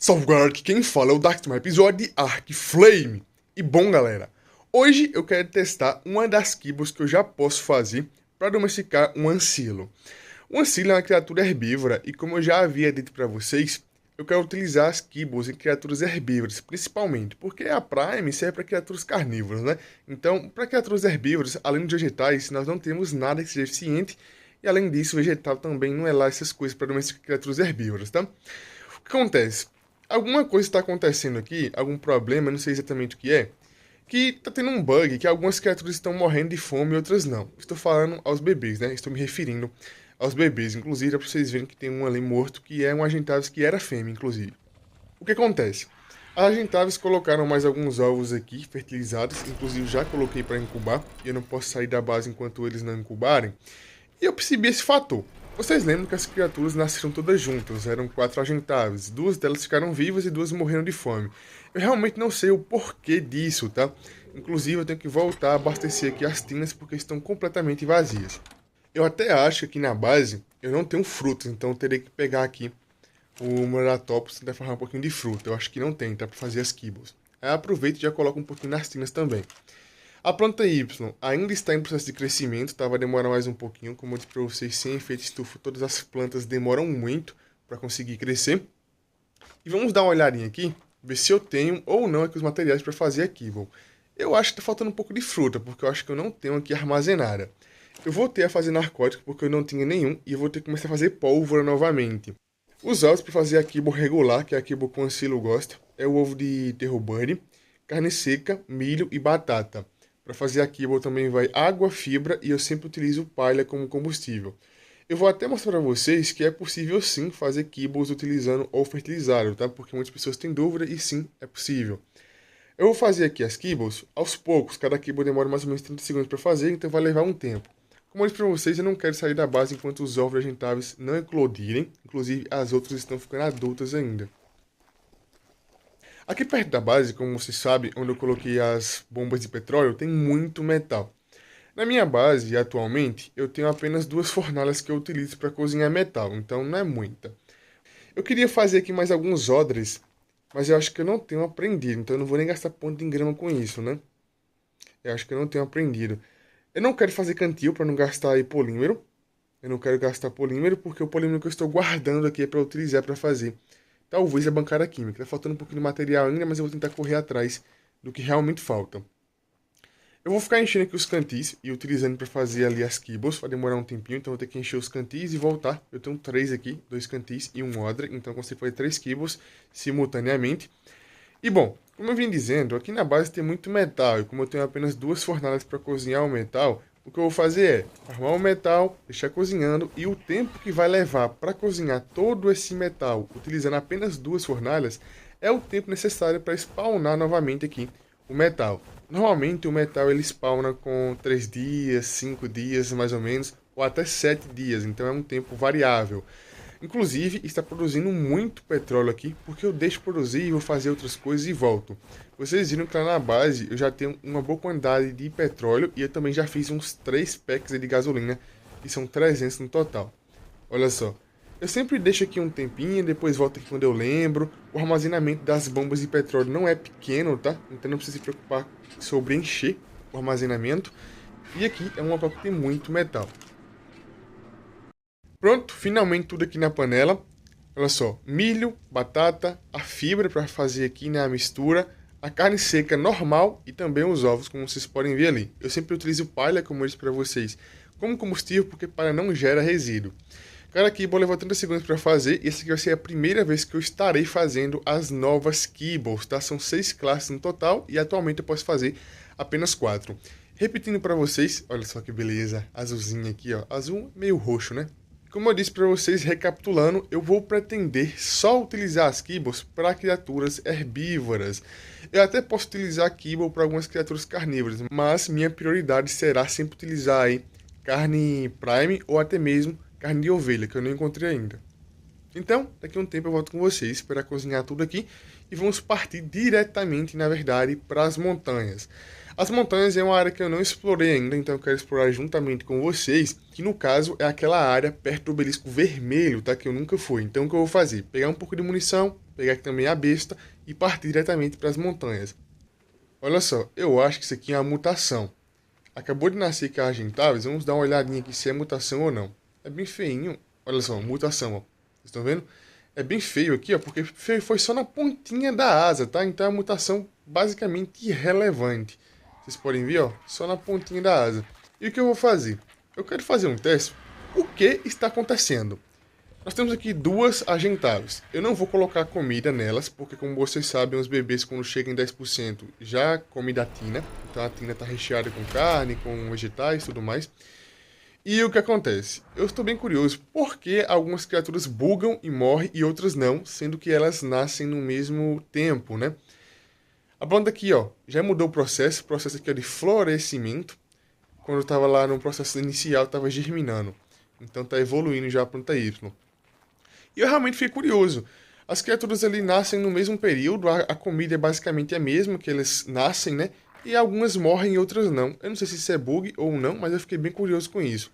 Salve galera, aqui quem fala é o Dark, mais episódio de Ark Flame. E bom galera, hoje eu quero testar uma das kibbles que eu já posso fazer para domesticar um ancilo. O ancilo é uma criatura herbívora e como eu já havia dito para vocês, eu quero utilizar as kibbles em criaturas herbívoras, principalmente, porque a Prime serve para criaturas carnívoras, né? Então, para criaturas herbívoras, além de vegetais, nós não temos nada que seja eficiente e além disso, o vegetal também não é lá essas coisas para domesticar criaturas herbívoras, tá? O que acontece? Alguma coisa está acontecendo aqui, algum problema, não sei exatamente o que é, que tá tendo um bug que algumas criaturas estão morrendo de fome e outras não. Estou falando aos bebês, né? Estou me referindo aos bebês. Inclusive, é para vocês verem que tem um ali morto que é um Argentavis que era fêmea, inclusive. O que acontece? As Argentavis colocaram mais alguns ovos aqui, fertilizados. Inclusive, já coloquei para incubar. E eu não posso sair da base enquanto eles não incubarem. E eu percebi esse fator. Vocês lembram que as criaturas nasceram todas juntas, eram 4 Argentavis. 2 delas ficaram vivas e 2 morreram de fome. Eu realmente não sei o porquê disso, tá? Inclusive eu tenho que voltar a abastecer aqui as tinas porque estão completamente vazias. Eu até acho que aqui na base eu não tenho frutas, então eu terei que pegar aqui o Meratopus e tentar fazer um pouquinho de fruta. Eu acho que não tem, tá? Pra fazer as kibbles. Aí aproveito e já coloco um pouquinho nas tinas também. A planta Y ainda está em processo de crescimento, tá? Vai demorar mais um pouquinho. Como eu disse para vocês, sem efeito estufa, todas as plantas demoram muito para conseguir crescer. E vamos dar uma olhadinha aqui, ver se eu tenho ou não aqui os materiais para fazer a kibble. Eu acho que está faltando um pouco de fruta, porque eu acho que eu não tenho aqui armazenada. Eu voltei a fazer narcótico porque eu não tinha nenhum e eu vou ter que começar a fazer pólvora novamente. Os ovos para fazer a kibble regular, que é a kibble que o Ancilo gosta, é o ovo de Terror Bunny, carne seca, milho e batata. Para fazer a kibble também vai água, fibra e eu sempre utilizo palha como combustível. Eu vou até mostrar para vocês que é possível sim fazer kibbles utilizando o fertilizado, tá? Porque muitas pessoas têm dúvida e sim, é possível. Eu vou fazer aqui as kibbles aos poucos, cada kibble demora mais ou menos 30 segundos para fazer, então vai levar um tempo. Como eu disse para vocês, eu não quero sair da base enquanto os ovos agentáveis não eclodirem, inclusive as outras estão ficando adultas ainda. Aqui perto da base, como vocês sabem, onde eu coloquei as bombas de petróleo, tem muito metal. Na minha base, atualmente, eu tenho apenas 2 fornalhas que eu utilizo para cozinhar metal, então não é muita. Eu queria fazer aqui mais alguns odres, mas eu acho que eu não tenho aprendido, então eu não vou nem gastar ponto em grama com isso, né? Eu acho que eu não tenho aprendido. Eu não quero fazer cantil para não gastar aí polímero. Eu não quero gastar polímero porque o polímero que eu estou guardando aqui é para utilizar para fazer. Talvez a bancária química. Tá faltando um pouquinho de material ainda, mas eu vou tentar correr atrás do que realmente falta. Eu vou ficar enchendo aqui os cantis e utilizando para fazer ali as kibbles. Vai demorar um tempinho, então eu vou ter que encher os cantis e voltar. Eu tenho 3 aqui, 2 cantis e um odre, então eu consigo fazer 3 kibbles simultaneamente. E bom, como eu vim dizendo, aqui na base tem muito metal, e como eu tenho apenas 2 fornalhas para cozinhar o metal, o que eu vou fazer é arrumar o metal, deixar cozinhando, e o tempo que vai levar para cozinhar todo esse metal, utilizando apenas 2 fornalhas, é o tempo necessário para spawnar novamente aqui o metal. Normalmente o metal ele spawna com 3 dias, 5 dias mais ou menos, ou até 7 dias, então é um tempo variável. Inclusive, está produzindo muito petróleo aqui, porque eu deixo produzir e vou fazer outras coisas e volto. Vocês viram que lá na base eu já tenho uma boa quantidade de petróleo e eu também já fiz uns 3 packs de gasolina, que são 300 no total. Olha só, eu sempre deixo aqui um tempinho, depois volto aqui quando eu lembro. O armazenamento das bombas de petróleo não é pequeno, tá? Então não precisa se preocupar sobre encher o armazenamento. E aqui é um local que tem muito metal. Pronto, finalmente tudo aqui na panela. Olha só, milho, batata, a fibra para fazer aqui, né, a mistura, a carne seca normal e também os ovos, como vocês podem ver ali. Eu sempre utilizo palha, como eu disse para vocês, como combustível, porque palha não gera resíduo. Cara, aqui vou levar 30 segundos para fazer, e essa aqui vai ser a primeira vez que eu estarei fazendo as novas kibbles, tá? São 6 classes no total, e atualmente eu posso fazer apenas 4. Repetindo para vocês, olha só que beleza, azulzinho aqui, ó, azul meio roxo, né? Como eu disse para vocês, recapitulando, eu vou pretender só utilizar as kibbles para criaturas herbívoras. Eu até posso utilizar kibble para algumas criaturas carnívoras, mas minha prioridade será sempre utilizar aí carne prime ou até mesmo carne de ovelha, que eu não encontrei ainda. Então, daqui a um tempo eu volto com vocês para cozinhar tudo aqui e vamos partir diretamente, na verdade, para as montanhas. As montanhas é uma área que eu não explorei ainda, então eu quero explorar juntamente com vocês, que no caso é aquela área perto do obelisco vermelho, tá? Que eu nunca fui. Então o que eu vou fazer? Pegar um pouco de munição, pegar aqui também a besta e partir diretamente para as montanhas. Olha só, eu acho que isso aqui é uma mutação. Acabou de nascer aqui a Argentavis, vamos dar uma olhadinha aqui se é mutação ou não. É bem feinho. Olha só, mutação, ó. Vocês estão vendo? É bem feio aqui, ó, porque foi só na pontinha da asa, tá? Então é uma mutação basicamente irrelevante. Vocês podem ver, ó, só na pontinha da asa. E o que eu vou fazer? Eu quero fazer um teste. O que está acontecendo? Nós temos aqui duas Argentavis. Eu não vou colocar comida nelas, porque como vocês sabem, os bebês quando chegam em 10% já comem da tina. Então a tina está recheada com carne, com vegetais e tudo mais. E o que acontece? Eu estou bem curioso, por que algumas criaturas bugam e morrem e outras não, sendo que elas nascem no mesmo tempo, né? A planta aqui, ó, já mudou o processo aqui é de florescimento. Quando eu estava lá no processo inicial, estava germinando. Então está evoluindo já a planta Y. E eu realmente fiquei curioso. As criaturas ali nascem no mesmo período, a comida é basicamente a mesma que eles nascem, né? E algumas morrem e outras não. Eu não sei se isso é bug ou não, mas eu fiquei bem curioso com isso.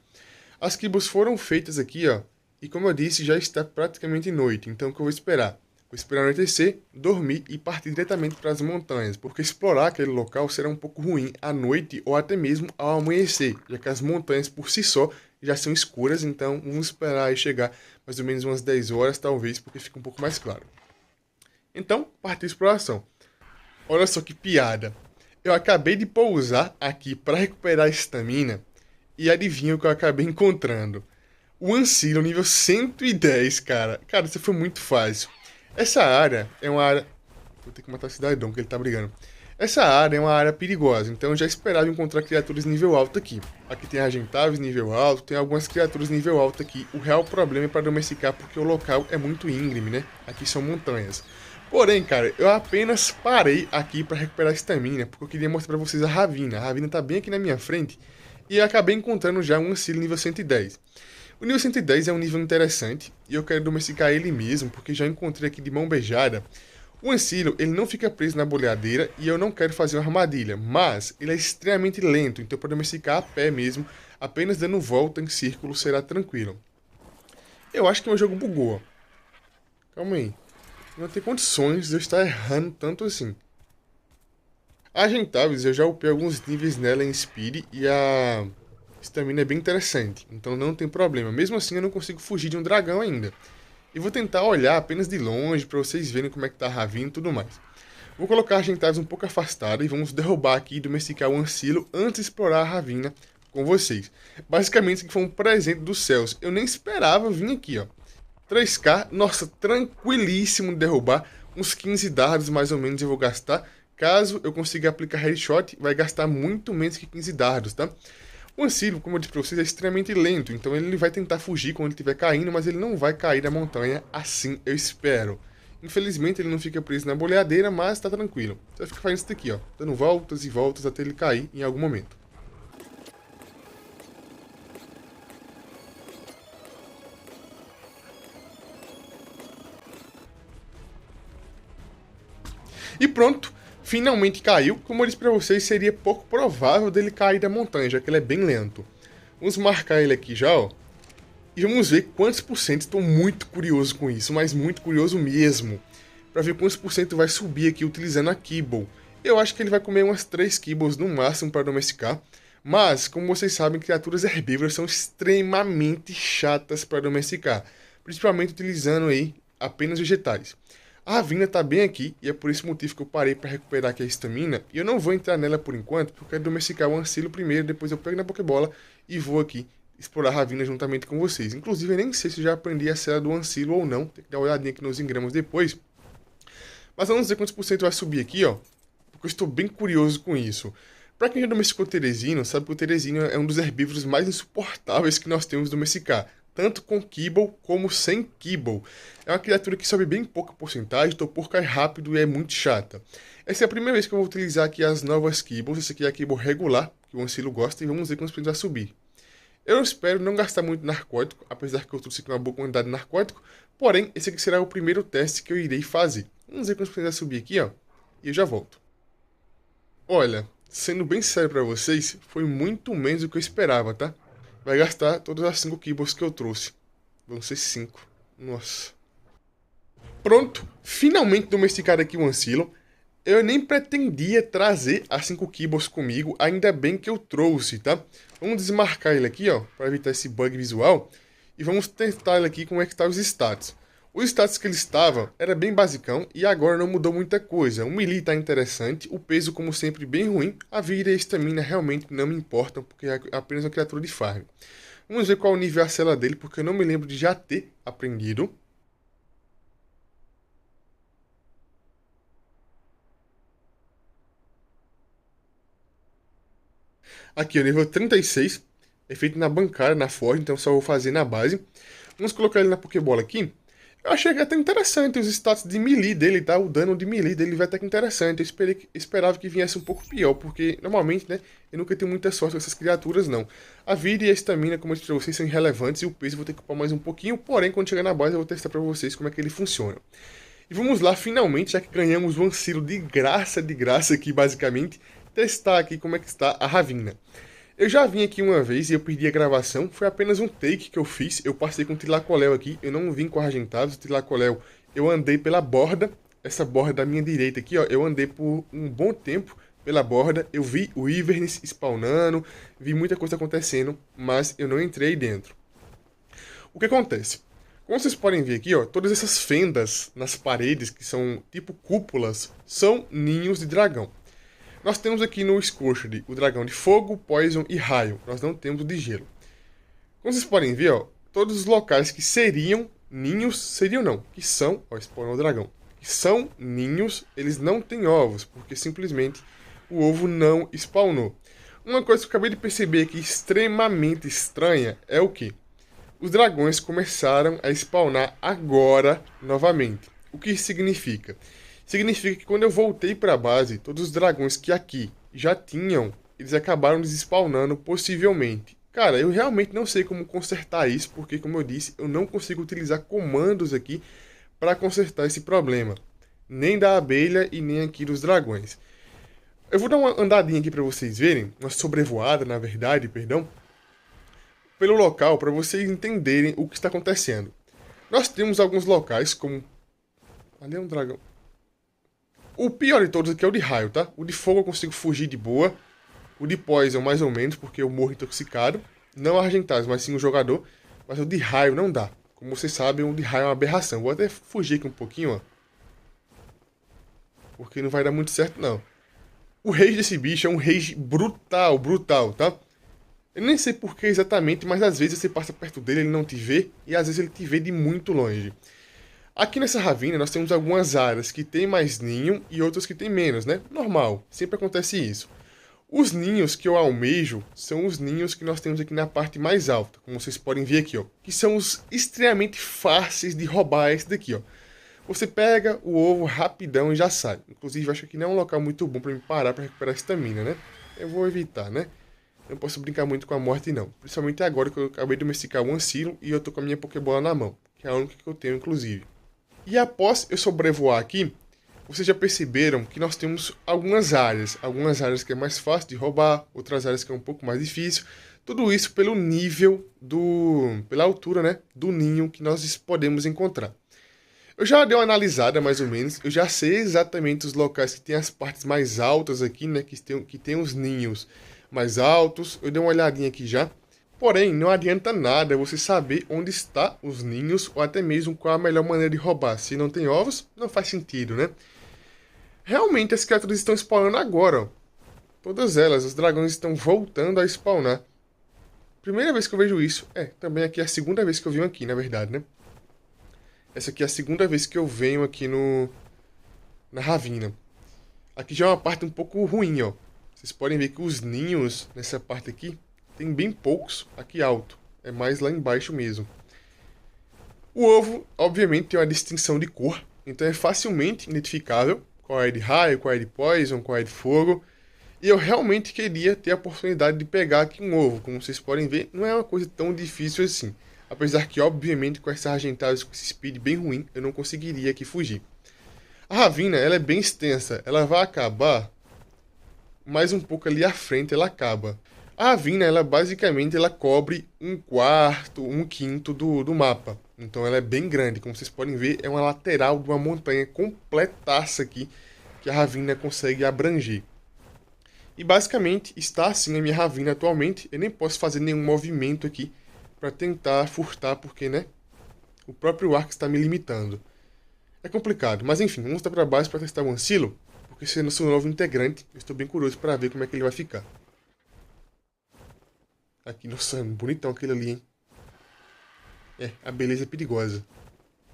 As kibbles foram feitas aqui, ó. E como eu disse, já está praticamente noite. Então o que eu vou esperar? Vou esperar anoitecer, dormir e partir diretamente para as montanhas. Porque explorar aquele local será um pouco ruim à noite ou até mesmo ao amanhecer. Já que as montanhas por si só já são escuras. Então vamos esperar aí chegar mais ou menos umas 10 horas talvez, porque fica um pouco mais claro. Então, partir exploração. Olha só que piada. Eu acabei de pousar aqui para recuperar a estamina e adivinha o que eu acabei encontrando? O Ancilla nível 110, cara. Cara, isso foi muito fácil. Essa área é uma área... Vou ter que matar o cidadão, que ele tá brigando. Essa área é uma área perigosa, então eu já esperava encontrar criaturas nível alto aqui. Aqui tem Argentavis nível alto, tem algumas criaturas nível alto aqui. O real problema é para domesticar porque o local é muito íngreme, né? Aqui são montanhas. Porém, cara, eu apenas parei aqui para recuperar a estamina, porque eu queria mostrar para vocês a Ravina. A Ravina tá bem aqui na minha frente e eu acabei encontrando já um Ancilla nível 110. O nível 110 é um nível interessante e eu quero domesticar ele mesmo, porque já encontrei aqui de mão beijada. O Ancilla, ele não fica preso na boleadeira e eu não quero fazer uma armadilha, mas ele é extremamente lento, então para domesticar a pé mesmo, apenas dando volta em círculo será tranquilo. Eu acho que meu jogo bugou. Calma aí. Não tem condições de eu estar errando tanto assim. A Argentavis, eu já upei alguns níveis nela em Speed e a estamina é bem interessante, então não tem problema. Mesmo assim eu não consigo fugir de um dragão ainda. E vou tentar olhar apenas de longe para vocês verem como é que tá a Ravina e tudo mais. Vou colocar a Argentavis um pouco afastada e vamos derrubar aqui e domesticar o Ancilla antes de explorar a Ravina com vocês. Basicamente isso aqui foi um presente dos céus. Eu nem esperava vir aqui, ó. 3k, nossa, tranquilíssimo de derrubar. Uns 15 dardos mais ou menos eu vou gastar. Caso eu consiga aplicar headshot, vai gastar muito menos que 15 dardos, tá? O Ancilla, como eu disse pra vocês, é extremamente lento, então ele vai tentar fugir quando ele estiver caindo, mas ele não vai cair da montanha, assim eu espero. Infelizmente ele não fica preso na boleadeira, mas tá tranquilo. Você vai ficar fazendo isso daqui, ó, dando voltas e voltas até ele cair em algum momento. E pronto, finalmente caiu. Como eu disse pra vocês, seria pouco provável dele cair da montanha, já que ele é bem lento. Vamos marcar ele aqui já, ó. E vamos ver quantos por cento. Estou muito curioso com isso, mas muito curioso mesmo. Pra ver quantos por cento vai subir aqui utilizando a Kibble. Eu acho que ele vai comer umas 3 Kibbles no máximo para domesticar. Mas, como vocês sabem, criaturas herbívoras são extremamente chatas para domesticar. Principalmente utilizando aí apenas vegetais. A Ravina tá bem aqui, e é por esse motivo que eu parei para recuperar aqui a estamina. E eu não vou entrar nela por enquanto, porque eu quero domesticar o Ancilla primeiro, depois eu pego na Pokébola e vou aqui explorar a Ravina juntamente com vocês. Inclusive, eu nem sei se eu já aprendi a cela do Ancilla ou não, tem que dar uma olhadinha aqui nos engramos depois. Mas vamos ver quantos por cento vai subir aqui, ó, porque eu estou bem curioso com isso. Para quem já domesticou o Teresino, sabe que o Teresino é um dos herbívoros mais insuportáveis que nós temos de domesticar. Tanto com Kibble como sem Kibble. É uma criatura que sobe bem pouca porcentagem, então por cai rápido e é muito chata. Essa é a primeira vez que eu vou utilizar aqui as novas Kibbles. Essa aqui é a Kibble regular, que o Ancilla gosta, e vamos ver quantos por cento vai subir. Eu espero não gastar muito narcótico, apesar que eu trouxe aqui uma boa quantidade de narcótico. Porém, esse aqui será o primeiro teste que eu irei fazer. Vamos ver quantos por cento vai subir aqui, ó, e eu já volto. Olha, sendo bem sério pra vocês, foi muito menos do que eu esperava, tá? Vai gastar todas as 5 kibbles que eu trouxe. Vão ser 5. Nossa. Pronto, finalmente domesticado aqui o Ancillon. Eu nem pretendia trazer as 5 kibbles comigo, ainda bem que eu trouxe, tá? Vamos desmarcar ele aqui, ó, para evitar esse bug visual. E vamos testar ele aqui como é que tá os status. Os status que ele estava era bem basicão e agora não mudou muita coisa. O melee tá interessante, o peso como sempre bem ruim, a vida e a estamina realmente não me importam porque é apenas uma criatura de farm. Vamos ver qual o nível a cela dele, porque eu não me lembro de já ter aprendido. Aqui, o nível 36, é feito na bancada, na forja, então só vou fazer na base. Vamos colocar ele na Pokébola aqui. Eu achei que até interessante os status de melee dele, tá? O dano de melee dele vai até que interessante. Eu esperava que viesse um pouco pior, porque normalmente, né, eu nunca tenho muita sorte com essas criaturas, não. A vida e a estamina, como eu disse pra vocês, são irrelevantes e o peso eu vou ter que upar mais um pouquinho, porém, quando chegar na base eu vou testar pra vocês como é que ele funciona. E vamos lá, finalmente, já que ganhamos o Ancillon de graça aqui, basicamente, testar aqui como é que está a Ravina. Eu já vim aqui uma vez e eu perdi a gravação, foi apenas um take que eu fiz, eu passei com o Tlacoléu aqui, eu não vim com Argentados, o Tlacoléu eu andei pela borda, essa borda da minha direita aqui, ó, eu andei por um bom tempo pela borda, eu vi o Iverness spawnando, vi muita coisa acontecendo, mas eu não entrei dentro. O que acontece? Como vocês podem ver aqui, ó, todas essas fendas nas paredes, que são tipo cúpulas, são ninhos de dragão. Nós temos aqui no Scorched o dragão de fogo, poison e raio. Nós não temos o de gelo. Como vocês podem ver, ó, todos os locais que seriam ninhos, seriam não, que são, ó, spawnou o dragão, que são ninhos, eles não têm ovos, porque simplesmente o ovo não spawnou. Uma coisa que eu acabei de perceber aqui extremamente estranha é o que? Os dragões começaram a spawnar agora novamente. O que isso significa? Significa que quando eu voltei para a base, todos os dragões que aqui já tinham, eles acabaram desespawnando possivelmente. Cara, eu realmente não sei como consertar isso, porque como eu disse, eu não consigo utilizar comandos aqui para consertar esse problema. Nem da abelha e nem aqui dos dragões. Eu vou dar uma andadinha aqui para vocês verem, uma sobrevoada, na verdade, perdão, pelo local para vocês entenderem o que está acontecendo. Nós temos alguns locais como... Ali é um dragão. O pior de todos aqui é o de raio, tá? O de fogo eu consigo fugir de boa. O de poison mais ou menos, porque eu morro intoxicado. Não argentados, mas sim o jogador. Mas o de raio não dá. Como vocês sabem, o de raio é uma aberração. Vou até fugir aqui um pouquinho, ó. Porque não vai dar muito certo, não. O rage desse bicho é um rage brutal, brutal, tá? Eu nem sei por que exatamente, mas às vezes você passa perto dele, ele não te vê. E às vezes ele te vê de muito longe. Aqui nessa ravina nós temos algumas áreas que tem mais ninho e outras que tem menos, né? Normal, sempre acontece isso. Os ninhos que eu almejo são os ninhos que nós temos aqui na parte mais alta, como vocês podem ver aqui, ó. Que são os extremamente fáceis de roubar esse daqui, ó. Você pega o ovo rapidão e já sai. Inclusive, acho que não é um local muito bom para me parar para recuperar a estamina, né? Eu vou evitar, né? Não posso brincar muito com a morte, não. Principalmente agora que eu acabei de domesticar o Ancillon e eu tô com a minha Pokébola na mão. Que é a única que eu tenho, inclusive. E após eu sobrevoar aqui, vocês já perceberam que nós temos algumas áreas que é mais fácil de roubar, outras áreas que é um pouco mais difícil. Tudo isso pelo nível pela altura, né, do ninho que nós podemos encontrar. Eu já dei uma analisada mais ou menos, eu já sei exatamente os locais que tem as partes mais altas aqui, né, que tem os ninhos mais altos. Eu dei uma olhadinha aqui já. Porém, não adianta nada você saber onde está os ninhos ou até mesmo qual a melhor maneira de roubar. Se não tem ovos, não faz sentido, né? Realmente as criaturas estão spawnando agora, ó. Todas elas, os dragões estão voltando a spawnar. Primeira vez que eu vejo isso. Também aqui é a segunda vez que eu venho aqui, na verdade, né? Essa aqui é a segunda vez que eu venho aqui na ravina. Aqui já é uma parte um pouco ruim, ó. Vocês podem ver que os ninhos nessa parte aqui tem bem poucos aqui alto. É mais lá embaixo mesmo. O ovo, obviamente, tem uma distinção de cor. Então é facilmente identificável qual é de raio, qual é de poison, qual é de fogo. E eu realmente queria ter a oportunidade de pegar aqui um ovo. Como vocês podem ver, não é uma coisa tão difícil assim. Apesar que, obviamente, com essas argentadas, com esse speed bem ruim, eu não conseguiria aqui fugir. A ravina, ela é bem extensa. Ela vai acabar mais um pouco ali à frente ela acaba. A ravina, ela basicamente ela cobre um quarto, um quinto do mapa. Então ela é bem grande, como vocês podem ver, é uma lateral de uma montanha completaça aqui que a ravina consegue abranger. E basicamente está assim a minha ravina atualmente. Eu nem posso fazer nenhum movimento aqui para tentar furtar, porque, né, o próprio arco está me limitando. É complicado, mas enfim, vamos voltar para base para testar o Ancilo, porque sendo seu novo integrante, eu estou bem curioso para ver como é que ele vai ficar. Aqui, nossa, bonitão aquele ali, hein? É, a beleza é perigosa.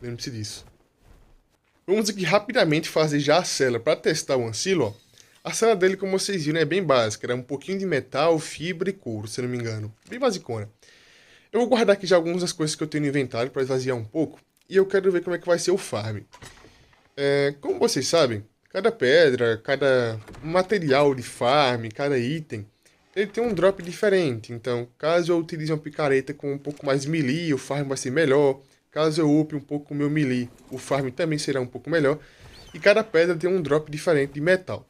Lembre-se disso. Vamos aqui rapidamente fazer já a cela para testar o Ancilo, ó. A cela dele, como vocês viram, é bem básica. Era um pouquinho de metal, fibra e couro, se não me engano. Bem basicona. Eu vou guardar aqui já algumas das coisas que eu tenho no inventário para esvaziar um pouco. E eu quero ver como é que vai ser o farm. Como vocês sabem, cada pedra, cada material de farm, cada item, ele tem um drop diferente. Então, caso eu utilize uma picareta com um pouco mais melee, o farm vai ser melhor. Caso eu upe um pouco o meu melee, o farm também será um pouco melhor. E cada pedra tem um drop diferente de metal.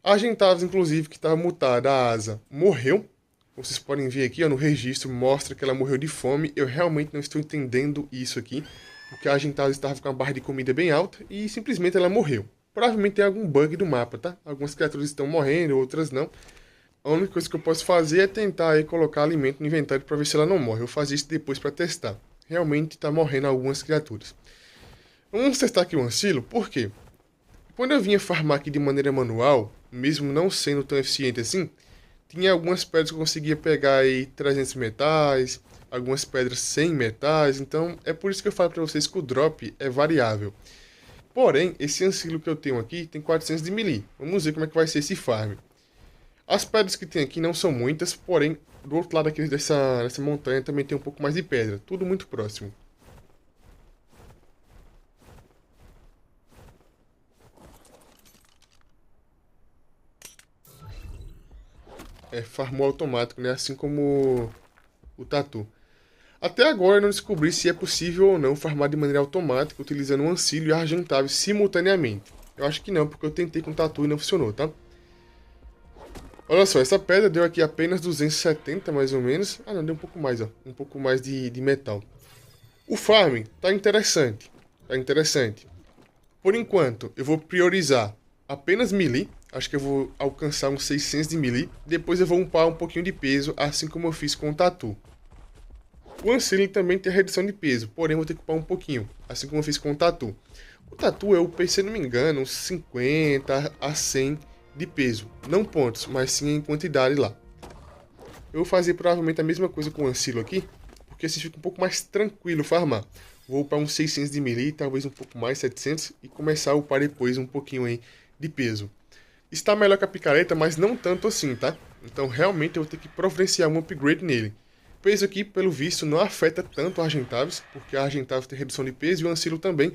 A Argentavis, inclusive, que estava mutada, a asa, morreu. Vocês podem ver aqui, ó, no registro, mostra que ela morreu de fome. Eu realmente não estou entendendo isso aqui, porque a Argentavis estava com uma barra de comida bem alta e simplesmente ela morreu. Provavelmente tem algum bug do mapa, tá? Algumas criaturas estão morrendo, outras não. A única coisa que eu posso fazer é tentar aí colocar alimento no inventário para ver se ela não morre. Eu vou fazer isso depois para testar. Realmente está morrendo algumas criaturas. Vamos testar aqui o Ancilo, por quê? Quando eu vinha farmar aqui de maneira manual, mesmo não sendo tão eficiente assim, tinha algumas pedras que eu conseguia pegar aí 300 metais, algumas pedras 100 metais, então é por isso que eu falo para vocês que o drop é variável. Porém, esse Ancilo que eu tenho aqui tem 400 de melee. Vamos ver como é que vai ser esse farm. As pedras que tem aqui não são muitas, porém, do outro lado aqui dessa montanha também tem um pouco mais de pedra, tudo muito próximo. É farmou automático, né? Assim como o Tatu. Até agora eu não descobri se é possível ou não farmar de maneira automática utilizando o Ancilo e a Argentavis simultaneamente. Eu acho que não, porque eu tentei com o Tatu e não funcionou, tá? Olha só, essa pedra deu aqui apenas 270 mais ou menos. Ah não, deu um pouco mais, ó. Um pouco mais de metal. O farm tá interessante. Tá interessante. Por enquanto, eu vou priorizar apenas melee. Acho que eu vou alcançar uns 600 de melee. Depois eu vou upar um pouquinho de peso, assim como eu fiz com o Tatu. O Ancilo também tem a redução de peso, porém eu vou ter que upar um pouquinho, assim como eu fiz com o Tatu. O Tatu eu upei, se não me engano, uns 50 a 100 de peso. Não pontos, mas sim em quantidade lá. Eu vou fazer provavelmente a mesma coisa com o Ancilo aqui, porque assim fica um pouco mais tranquilo farmar. Vou upar uns 600 de melee, talvez um pouco mais, 700, e começar a upar depois um pouquinho aí de peso. Está melhor que a picareta, mas não tanto assim, tá? Então realmente eu vou ter que providenciar um upgrade nele. O peso aqui, pelo visto, não afeta tanto a Argentavis, porque a Argentavis tem redução de peso e o Ancilo também.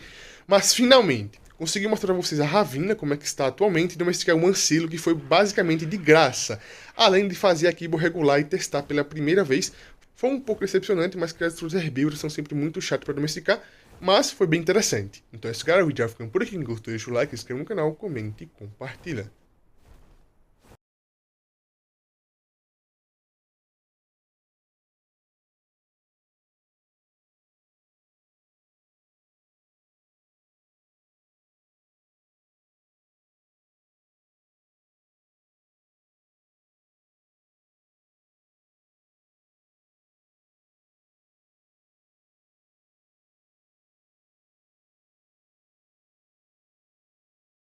Mas finalmente, consegui mostrar para vocês a Ravina, como é que está atualmente, e domesticar um Ancilo que foi basicamente de graça. Além de fazer a Kibble regular e testar pela primeira vez. Foi um pouco decepcionante, mas criaturas herbívoras são sempre muito chatas para domesticar. Mas foi bem interessante. Então é isso, galera. O vídeo já ficando por aqui. Quem gostou, deixa o like, se inscreva no canal, comente e compartilha.